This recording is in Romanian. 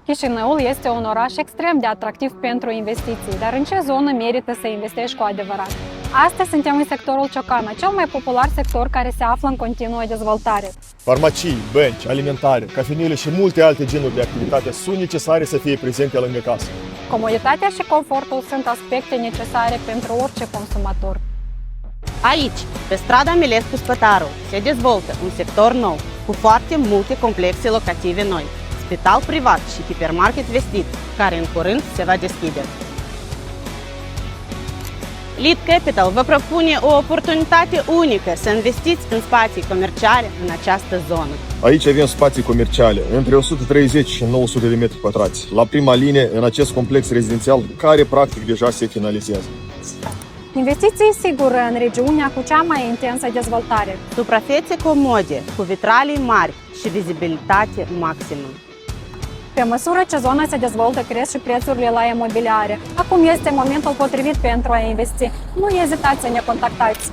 Chișinăul este un oraș extrem de atractiv pentru investiții, dar în ce zonă merită să investești cu adevărat? Astăzi suntem în sectorul Ciocana, cel mai popular sector care se află în continuă dezvoltare. Farmacii, bănci, alimentare, cafenele și multe alte genuri de activitate sunt necesare să fie prezente lângă casă. Comoditatea și confortul sunt aspecte necesare pentru orice consumator. Aici, pe strada Milescu Spătaru, se dezvoltă un sector nou, cu foarte multe complexe locative noi, spital privat și hipermarket vestit, care în curând se va deschide. Lead Capital vă propune o oportunitate unică să investiți în spații comerciale în această zonă. Aici avem spații comerciale între 130 și 900 de metri pătrați, la prima linie în acest complex rezidențial care practic deja se finalizează. Investiții sigure în regiunea cu cea mai intensă dezvoltare. Suprafețe comode, cu vitralii mari și vizibilitate maximă. Pe măsură ce zona se dezvoltă, cresc și prețurile la imobiliare. Acum este momentul potrivit pentru a investi. Nu ezitați să ne contactați!